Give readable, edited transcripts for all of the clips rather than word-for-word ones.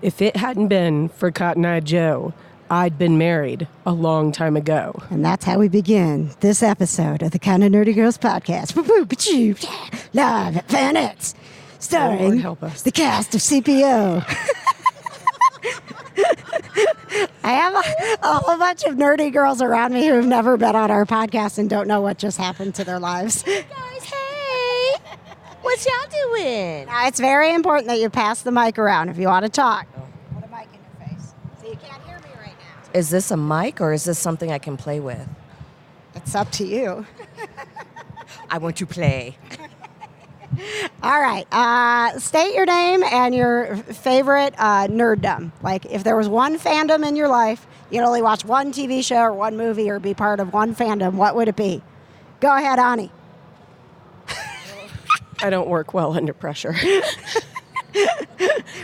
If it hadn't been for Cotton Eye Joe, I'd been married a long time ago. And that's how we begin this episode of the Kind of Nerdy Girls podcast. Live at FanX, starring the cast of CPO. I have a whole bunch of nerdy girls around me who have never been on our podcast and don't know what just happened to their lives. Guys, hey! What y'all doing? Now, it's very important that you pass the mic around if you want to talk. Put a mic in your face so you can't hear me right now. Is this a mic or is this something I can play with? It's up to you. I want to play. All right. State your name and your favorite nerddom. Like, if there was one fandom in your life, you'd only watch one TV show or one movie or be part of one fandom, what would it be? Go ahead, Ani. I don't work well under pressure.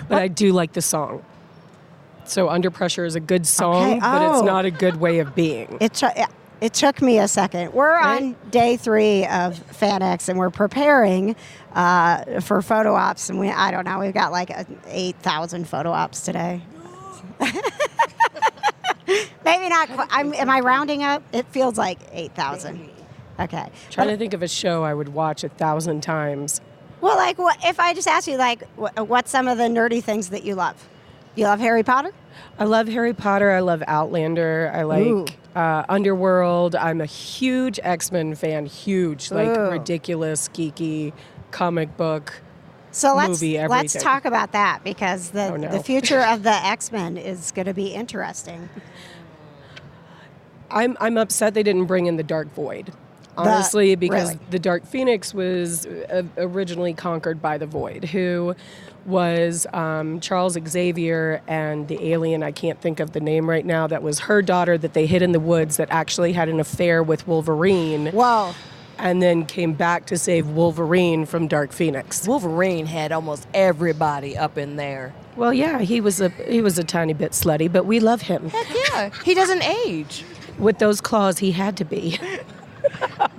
But I do like the song. So Under Pressure is a good song, but it's not a good way of being. It took me a second. We're on day 3 of FanX, and we're preparing for photo ops. And we've got like 8,000 photo ops today. Maybe not. Am I rounding up? It feels like 8,000. Okay. Trying to think of a show I would watch 1,000 times. Well, like, if I just ask you, like, what's some of the nerdy things that you love? You love Harry Potter? I love Harry Potter. I love Outlander. I like Underworld. I'm a huge XMen fan. Huge, like ridiculous, geeky comic book. So movie, let's talk about that, because the future of the X-Men is going to be interesting. I'm upset they didn't bring in the Dark Void. Honestly, because the Dark Phoenix was originally conquered by the Void, who was Charles Xavier, and the alien, I can't think of the name right now, that was her daughter that they hid in the woods that actually had an affair with Wolverine. Whoa. And then came back to save Wolverine from Dark Phoenix. Wolverine had almost everybody up in there. Well, yeah, he was a tiny bit slutty, but we love him. Heck yeah, he doesn't age. With those claws, he had to be.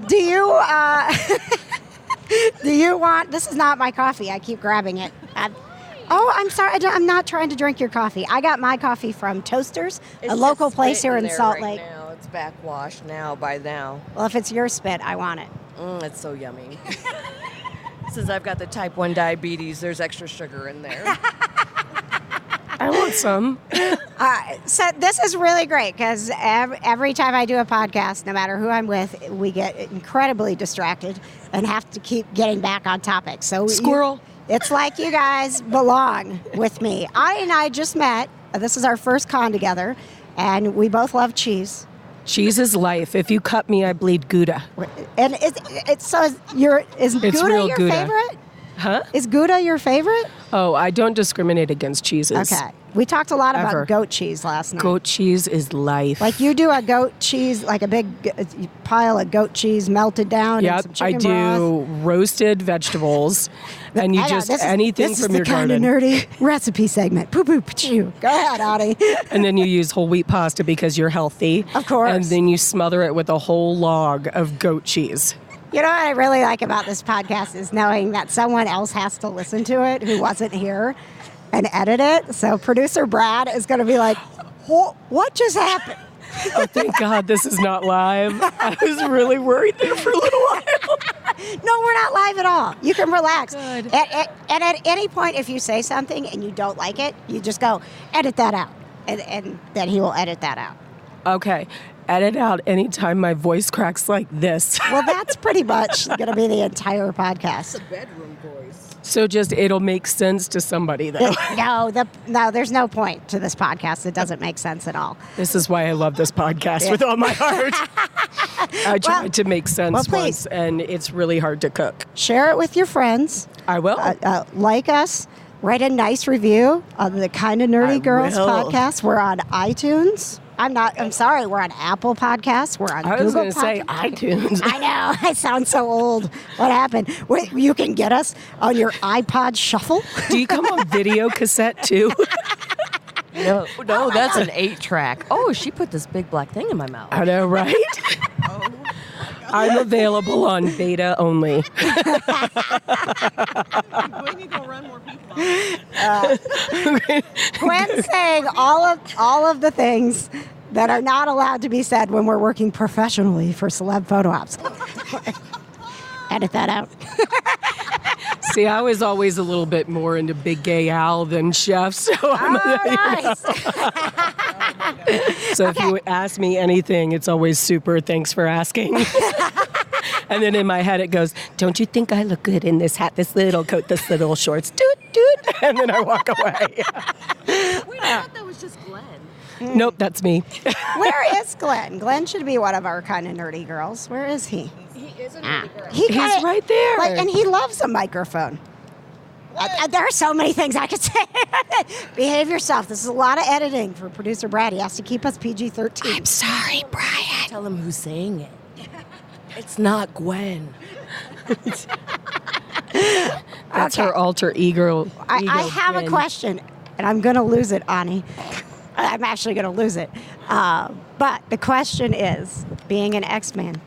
Do you want, this is not my coffee, I keep grabbing it. I'm sorry, I'm not trying to drink your coffee. I got my coffee from Toasters, a local place here in Salt Lake. Now. It's backwashed by now. Well, if it's your spit, I want it. It's so yummy. Since I've got the type 1 diabetes, there's extra sugar in there. I want some. So this is really great, because every time I do a podcast, no matter who I'm with, we get incredibly distracted and have to keep getting back on topic. So Squirrel. It's like you guys belong with me. Ani and I just met. This is our first con together, and we both love cheese. Cheese is life. If you cut me, I bleed Gouda. And is Gouda your favorite? Huh? Is Gouda your favorite? Oh, I don't discriminate against cheeses. Okay. We talked a lot about goat cheese last night. Goat cheese is life. Like, you do a goat cheese, like a big pile of goat cheese melted down in some chicken broth. I do roasted vegetables, and you anything from your garden. This is the kind of nerdy recipe segment. Poo-poo-pachoo. Go ahead, Ani. And then you use whole wheat pasta because you're healthy. Of course. And then you smother it with a whole log of goat cheese. You know what I really like about this podcast is knowing that someone else has to listen to it who wasn't here and edit it. So producer Brad is going to be like, what just happened? Oh, thank God this is not live. I was really worried there for a little while. No, we're not live at all. You can relax. Good. And at any point, if you say something and you don't like it, you just go, edit that out. And then he will edit that out. Okay. Edit out anytime my voice cracks like this. Well, that's pretty much going to be the entire podcast. It's a bedroom voice. So it'll make sense to somebody, though. No, there's no point to this podcast. It doesn't make sense at all. This is why I love this podcast with all my heart. I tried to make sense once, and it's really hard to cook. Share it with your friends. I will. Like us. Write a nice review on the Kind of Nerdy Girls podcast. We're on iTunes. I'm sorry, we're on Apple Podcasts. We're on Google Podcasts. I was going to say iTunes. I know. I sound so old. What happened? Wait, you can get us on your iPod Shuffle? Do you come on video cassette, too? No, that's an 8-track. Oh, she put this big black thing in my mouth. I know, right? I'm available on beta only. We need to run more people. Gwen's saying all of the things that are not allowed to be said when we're working professionally for celeb photo ops. Edit that out. See, I was always a little bit more into Big Gay Al than Chef, so Nice. So if you ask me anything, it's always super, thanks for asking. And then in my head it goes, don't you think I look good in this hat, this little coat, this little shorts, doot, doot, and then I walk away. Wait, I thought that was just Glen. Nope, that's me. Where is Glen? Glen should be one of our kind of nerdy girls. Where is he? He is a nerdy girl. He's right there. And he loves a microphone. There are so many things I could say. Behave yourself. This is a lot of editing for producer Brad. He has to keep us PG-13. I'm sorry, Brian. Tell him who's saying it. It's not Gwen. That's her alter ego. I have a question, and I'm going to lose it, Ani. I'm actually going to lose it. But the question is, being an X-Man,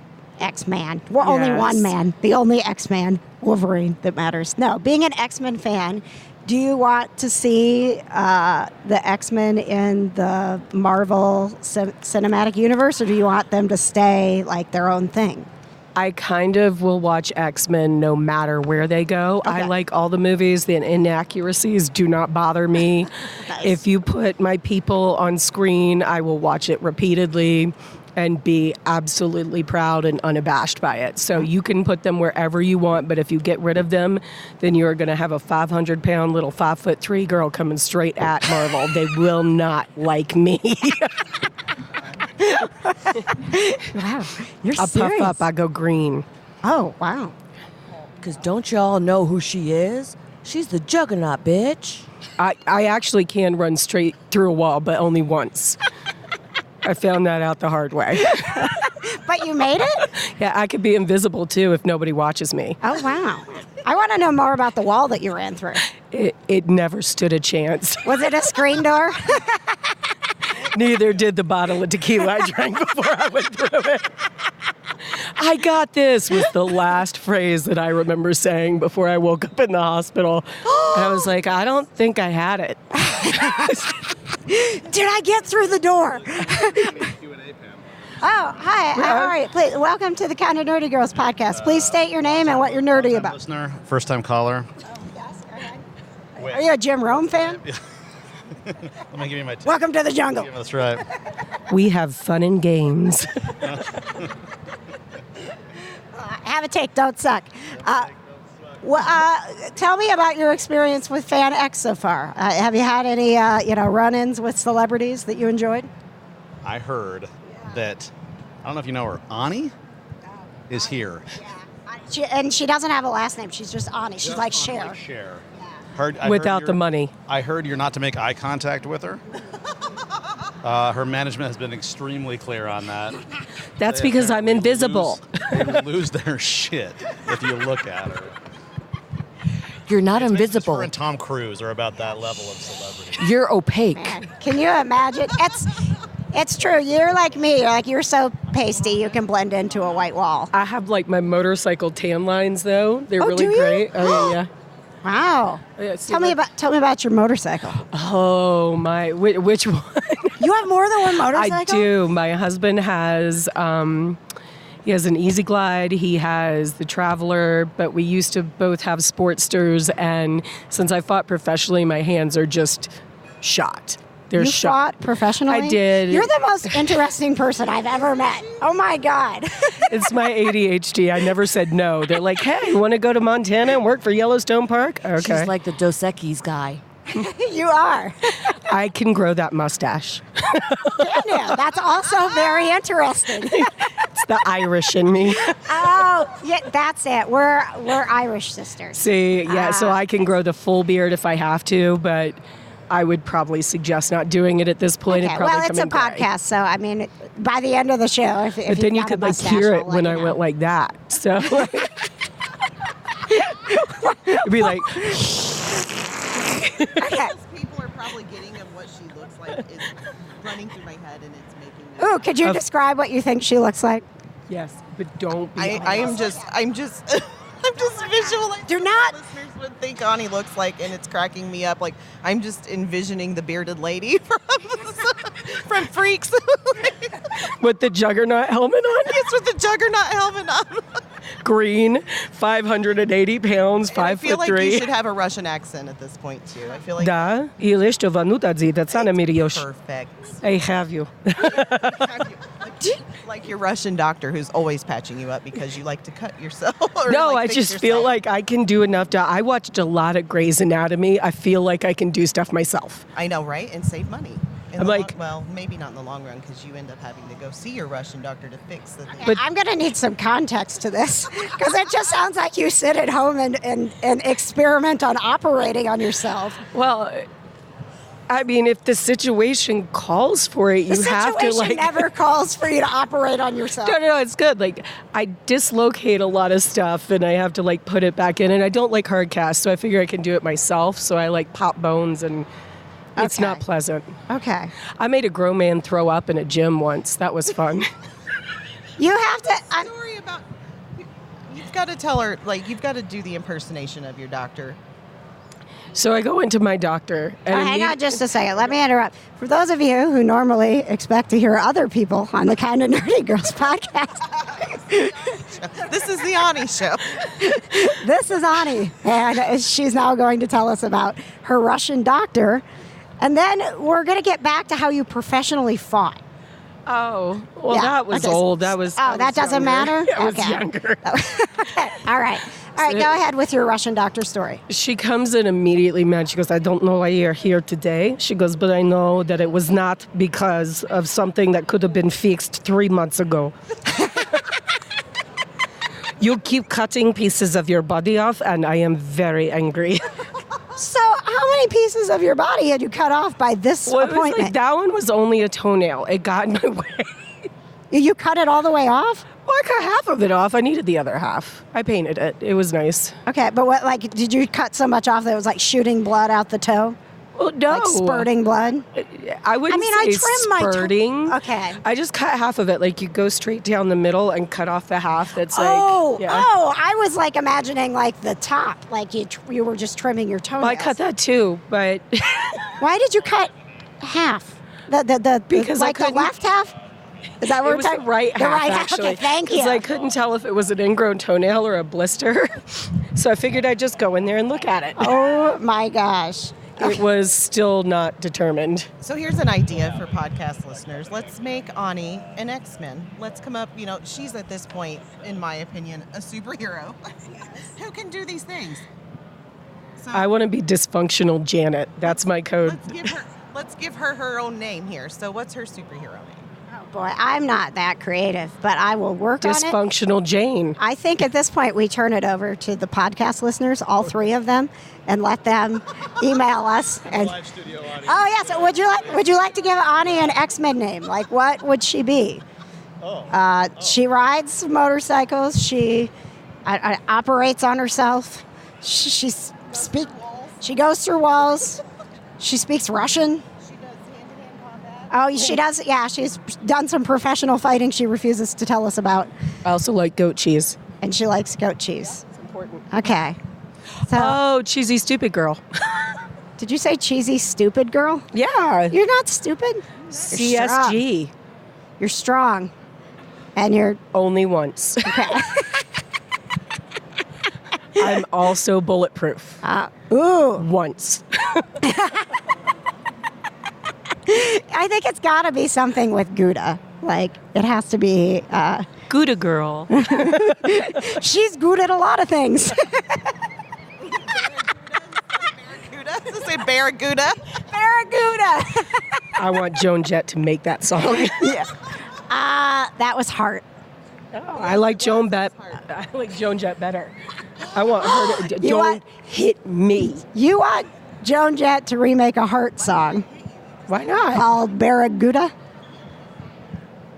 well, only one man, the only X-Man, Wolverine, that matters. No, being an X-Men fan, do you want to see the X-Men in the Marvel Cinematic Universe, or do you want them to stay like their own thing? I kind of will watch X-Men no matter where they go. Okay. I like all the movies. The inaccuracies do not bother me. Nice. If you put my people on screen, I will watch it repeatedly and be absolutely proud and unabashed by it. So you can put them wherever you want, but if you get rid of them, then you're going to have a 500-pound little 5'3" girl coming straight at Marvel. They will not like me. Wow, you're I serious. puff up, I go green. Oh, wow. Because don't y'all know who she is? She's the Juggernaut, bitch. I actually can run straight through a wall, but only once. I found that out the hard way. But you made it? Yeah, I could be invisible too if nobody watches me. Oh, wow. I want to know more about the wall that you ran through. It never stood a chance. Was it a screen door? Neither did the bottle of tequila I drank before I went through it. I got this was the last phrase that I remember saying before I woke up in the hospital. And I was like, I don't think I had it. Did I get through the door? Oh, hi. How are you? Please, welcome to the Kind of Nerdy Girls podcast. Please state your name and what you're nerdy about. Listener, first-time caller. Are you a Jim Rome fan? Let me give you my tip. Welcome to the jungle. That's right. We have fun and games. Have a take, don't suck. Tell me about your experience with FanX so far. Have you had any, run-ins with celebrities that you enjoyed? I heard that, I don't know if you know her, Ani is here. And she doesn't have a last name. She's just Ani. She's like Cher. Cher. Without the money. I heard you're not to make eye contact with her. Her management has been extremely clear on that. That's because I'm invisible. They lose their shit if you look at her. You're not Her invisible. and Tom Cruise are about that level of celebrity. You're opaque. Man, can you imagine? It's true. You're like me. You're so pasty, you can blend into a white wall. I have like my motorcycle tan lines though. They're Oh, really do you? great. Oh yeah. Wow. Yeah, see Tell me about your motorcycle. Oh my! Which one? You have more than one motorcycle? I do. My husband has. He has an Easy Glide. He has the Traveler. But we used to both have Sportsters, and since I fought professionally, my hands are just shot. They're You shot. fought professionally? I did. You're the most interesting person I've ever met. Oh my God. It's my ADHD. I never said no. They're like, hey, you want to go to Montana and work for Yellowstone Park? Okay. She's like the Dos Equis guy. You are. I can grow that mustache. Can you? That's also very interesting. It's the Irish in me. Oh, yeah, that's it. We're Irish sisters. See, yeah, so I can grow the full beard if I have to, but I would probably suggest not doing it at this point. Okay, It'd probably well, come it's a in gray. podcast, so I mean, by the end of the show, if But then you got a could like mustache, hear I'll it let when you I know. went like that. So it'd be like, Okay. People are probably getting of what she looks like is running through my head, and it's making me. Ooh, could you describe what you think she looks like? yes, but don't be I'm just visualizing. Do not. Listeners think Ani looks like, and it's cracking me up. Like, I'm just envisioning the bearded lady from Freaks. With the Juggernaut helmet on? Yes, with the Juggernaut helmet on. Green, 580 pounds, 5'3". I feel like you should have a Russian accent at this point, too. I feel like... Da, ili što vanuta that's not a miriosh. Perfect. I have you. Like your Russian doctor who's always patching you up because you like to cut yourself. Or No, like I fix just yourself. feel like I can do enough I watched a lot of Grey's Anatomy. I feel like I can do stuff myself. I know, right? And save money. I'm like... well, maybe not in the long run because you end up having to go see your Russian doctor to fix the thing. But I'm going to need some context to this because it just sounds like you sit at home and experiment on operating on yourself. Well, I mean, if the situation calls for it, you have to The situation never calls for you to operate on yourself. No, it's good. Like, I dislocate a lot of stuff, and I have to, like, put it back in. And I don't like hard casts, so I figure I can do it myself. So I, like, pop bones, and it's not pleasant. Okay. I made a grown man throw up in a gym once. That was fun. You have to... Story about... You've got to tell her, like, you've got to do the impersonation of your doctor. So I go into my doctor. And hang on just a second. Let me interrupt. For those of you who normally expect to hear other people on the Kind of Nerdy Girls podcast, this is the Ani show. This is Ani, and she's now going to tell us about her Russian doctor. And then we're going to get back to how you professionally fought. Oh, well, Yeah, that was okay. old. That was. Oh, that doesn't matter? I was Okay. younger. Okay. All right. All right, go ahead with your Russian doctor story. She comes in immediately mad. She goes, I don't know why you're here today. She goes, but I know that it was not because of something that could have been fixed 3 months ago. You keep cutting pieces of your body off, and I am very angry. So how many pieces of your body had you cut off by this Well, it was appointment? like, that one was only a toenail. It got in my way. You cut it all the way off? Well, I cut half of it off. I needed the other half. I painted it. It was nice. Okay, but what, like, did you cut so much off that it was like shooting blood out the toe? Well, no. Like spurting blood? I wouldn't I say trim my spurting. Okay. I just cut half of it. Like, you go straight down the middle and cut off the half that's like... Oh, yeah. I was like imagining like the top, like you were just trimming your toenails. Well, I cut that too, but... Why did you cut half? Because I like the couldn't- left half? Is that what It we're was the talking? right half, The right actually. half. Okay, thank you. Because I couldn't tell if it was an ingrown toenail or a blister. So I figured I'd just go in there and look at it. Oh my gosh. It was still not determined. So here's an idea for podcast listeners. Let's make Ani an X-Men. Let's come up, she's at this point, in my opinion, a superhero who can do these things. So I want to be Dysfunctional Janet. That's my code. let's give her her own name here. So what's her superhero name? Oh boy, I'm not that creative, but I will work on it. Dysfunctional Jane. I think at this point we turn it over to the podcast listeners, all three of them, and let them email us. And, Live studio audience. oh yes, would you like to give Ani an X-Men name? Like what would she be? She rides motorcycles. She operates on herself. She goes through walls. She speaks Russian. Oh, she does. Yeah, she's done some professional fighting she refuses to tell us about. I also like goat cheese. And she likes goat cheese. It's important. Okay. So, Oh, cheesy stupid girl. did you say cheesy stupid girl? Yeah. You're not stupid. CSG. You're strong. And you're Only once. okay. I'm also bulletproof. Ooh. Once. I think it's got to be something with Gouda. Like, it has to be... Gouda girl. she's good at a lot of things. BarraGOUDA? Does it say BarraGOUDA? BarraGOUDA. I want Joan Jett to make that song. That was Heart. I like Joan Jett. I like Joan Jett better. I want her to. You Don't want- hit me. You want Joan Jett to remake a Heart song Why not? called BarraGOUDA?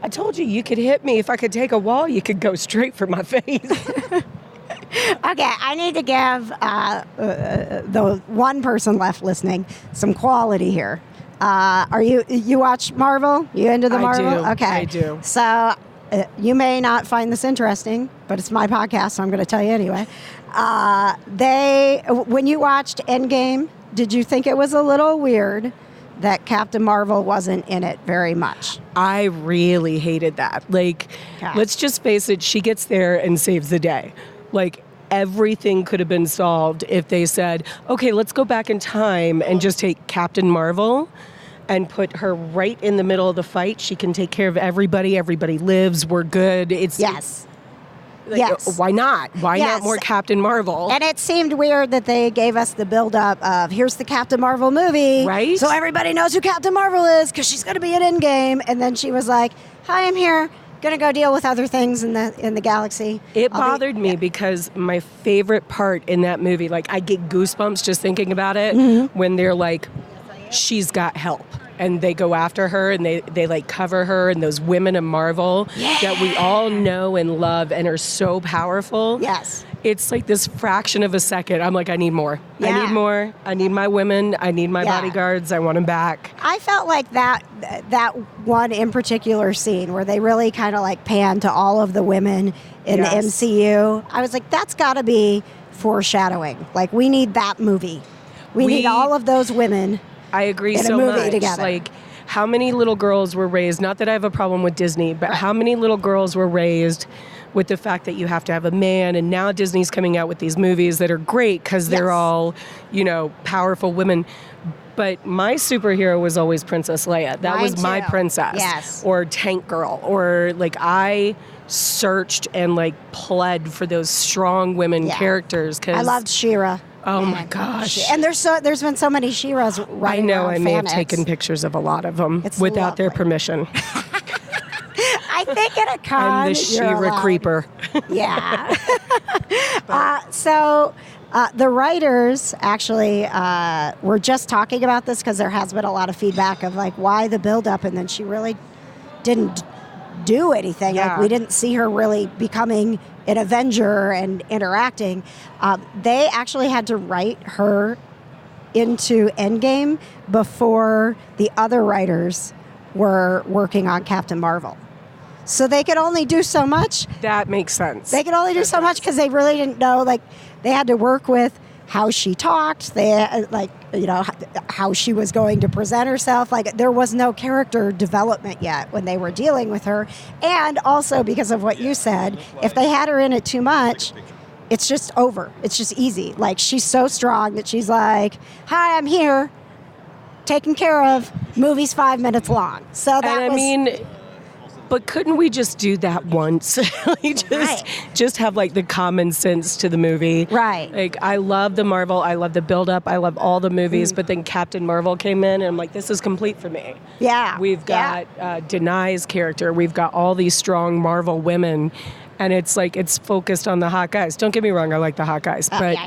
I told you you could hit me. If I could take a wall, you could go straight for my face. Okay, I need to give the one person left listening some quality here. Are you watch Marvel? You into the I Marvel? do. Okay, I do. So you may not find this interesting, but it's my podcast, so I'm going to tell you anyway. When you watched Endgame, did you think it was a little weird that Captain Marvel wasn't in it very much? I really hated that. Like, let's just face it, she gets there and saves the day. Like, everything could have been solved if they said, okay, let's go back in time and just take Captain Marvel and put her right in the middle of the fight. She can take care of everybody. Everybody lives. We're good. Yes. Why not? Why not more Captain Marvel? And it seemed weird that they gave us the build-up of, here's the Captain Marvel movie. Right. So everybody knows who Captain Marvel is because she's going to be in Endgame. And then she was like, hi, I'm here. Going to go deal with other things in the galaxy. It bothered me because my favorite part in that movie, like I get goosebumps just thinking about it, when they're like, she's got help. And they go after her and they like cover her and those women of Marvel that we all know and love and are so powerful. Yes. It's like this fraction of a second. I'm like, I need more. Yeah. I need more. I need my women. I need my bodyguards. I want them back. I felt like that one in particular scene where they really kind of like pan to all of the women in the MCU. I was like, that's got to be foreshadowing. Like, we need that movie. We need all of those women. I agree in so a movie much. Together. Like, how many little girls were raised, not that I have a problem with Disney, but how many little girls were raised with the fact that you have to have a man, and now Disney's coming out with these movies that are great because they're all, powerful women. But my superhero was always Princess Leia. That was my princess. Yes. Or Tank Girl. Or, like, I searched and, like, pled for those strong women characters. Cause I loved She-Ra. Oh my gosh! And there's been so many She-Ras right I know. around I may FanX. have taken pictures of a lot of them It's without their lovely. permission. I think at a con, I'm the you're She-Ra allowed. creeper. Yeah. So the writers actually were just talking about this because there has been a lot of feedback of like why the build-up, and then she really didn't do anything. Yeah. Like, we didn't see her really becoming an Avenger and interacting. They actually had to write her into Endgame before the other writers were working on Captain Marvel. So they could only do so much. That makes sense. They could only do so much because they really didn't know. Like, they had to work with how she talked. They how she was going to present herself. Like, there was no character development yet when they were dealing with her. And also because of what you said, if they had her in it too much, it's just over. It's just easy. Like, she's so strong that she's like, "Hi, I'm here, taken care of." Movie's 5 minutes long. So that but couldn't we just do that once? Just have like the common sense to the movie. Right. Like, I love the Marvel, I love the build-up, I love all the movies, but then Captain Marvel came in and I'm like, this is complete for me. Yeah. We've got Denai's character, we've got all these strong Marvel women, and it's like, it's focused on the hot guys. Don't get me wrong, I like the hot guys, but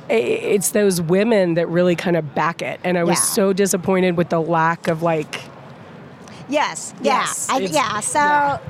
it's those women that really kind of back it. And I was so disappointed with the lack of like... Yes. So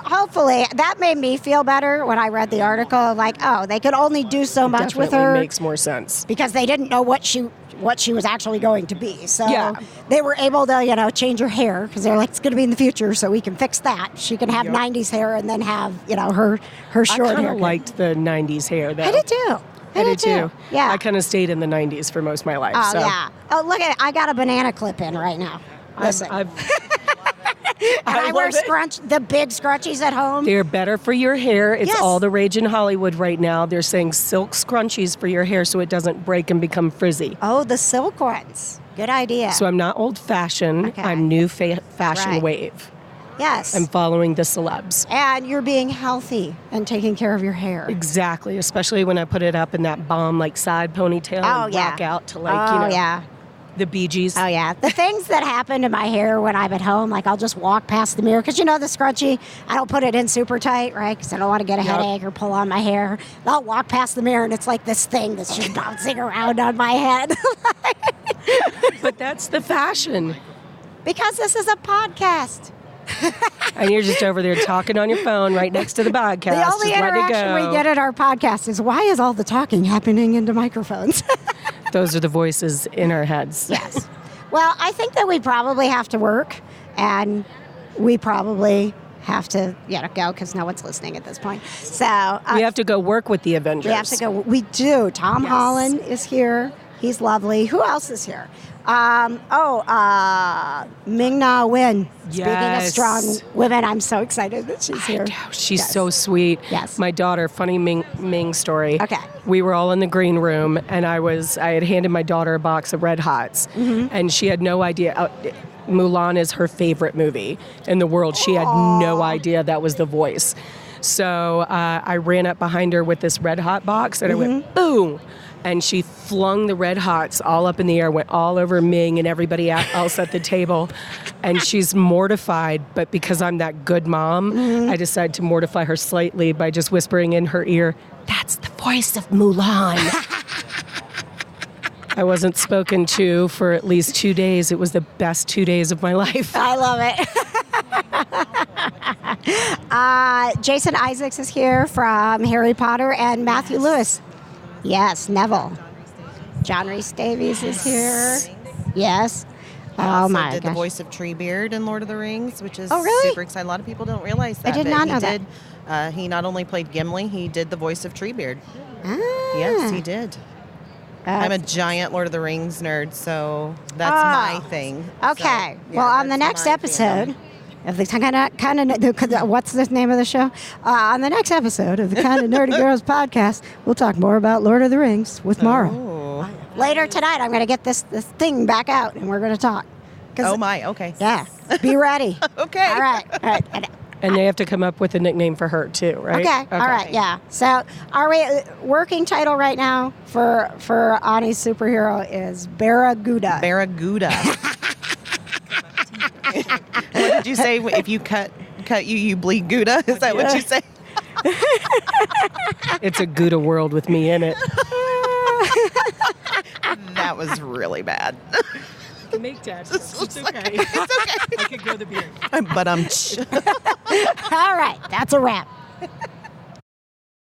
hopefully that made me feel better when I read the article. Like, oh, they could only do so much with her. Makes more sense because they didn't know what she was actually going to be. So they were able to change her hair because they're like, it's going to be in the future, so we can fix that. She can have 90s hair and then have her short hair. I kind of liked the 90s hair though. I did too. I did too. Yeah. I kind of stayed in the 90s for most of my life. Oh, so. yeah. Oh, look at it. I got a banana clip in right now. Listen. I wear the big scrunchies at home. They're better for your hair. It's all the rage in Hollywood right now. They're saying silk scrunchies for your hair so it doesn't break and become frizzy. Oh, the silk ones. Good idea. So I'm not old-fashioned. Okay. I'm new fashion wave. Yes. I'm following the celebs. And you're being healthy and taking care of your hair. Exactly, especially when I put it up in that bomb like side ponytail and rock out to like, the Bee Gees. Oh, yeah. The things that happen to my hair when I'm at home, like I'll just walk past the mirror. Because the scrunchie, I don't put it in super tight, right? Because I don't want to get a headache or pull on my hair. I'll walk past the mirror and it's like this thing that's just bouncing around on my head. But that's the fashion. Because this is a podcast. And you're just over there talking on your phone right next to the podcast. The only interaction we get at our podcast is, why is all the talking happening into microphones? Those are the voices in our heads. Yes. Well, I think that we probably have to work, and we probably have to go because no one's listening at this point. So we have to go work with the Avengers. We have to go. We do. Tom Holland is here. He's lovely. Who else is here? Ming-Na Wen. Speaking of strong women, I'm so excited that she's here. She's so sweet. Yes. My daughter, funny Ming story. Okay. We were all in the green room, and I had handed my daughter a box of Red Hots, and she had no idea. Mulan is her favorite movie in the world. She had no idea that was the voice. So I ran up behind her with this Red Hot box, and I went, boom. And she flung the Red Hots all up in the air, went all over Ming and everybody else at the table. And she's mortified, but because I'm that good mom, I decided to mortify her slightly by just whispering in her ear, "That's the voice of Mulan." I wasn't spoken to for at least 2 days. It was the best 2 days of my life. I love it. Jason Isaacs is here from Harry Potter, and Matthew Lewis. Yes, Neville. John Rhys Davies is here. Yes. Oh my did gosh. the voice of Treebeard in Lord of the Rings, which is really? super exciting. A lot of people don't realize that. I did not know that. He not only played Gimli, he did the voice of Treebeard. Ah. Yes, he did. I'm a giant Lord of the Rings nerd, so that's my thing. Okay. So, well, on the next episode of the kind of what's the name of the show? On the next episode of the Kind of Nerdy Girls podcast, we'll talk more about Lord of the Rings with Mara. Oh. Later tonight, I'm going to get this thing back out, and we're going to talk. Oh my. Okay. Yeah. Be ready. Okay. All right. And they have to come up with a nickname for her, too, right? Okay. All right. Yeah. So, our working title right now for Ani's superhero is BarraGOUDA. BarraGOUDA. What did you say? If you cut you bleed Gouda? Is that what you say? It's a Gouda world with me in it. That was really bad. Make that. It's okay. It's okay. I could grow the beard. But All right. That's a wrap.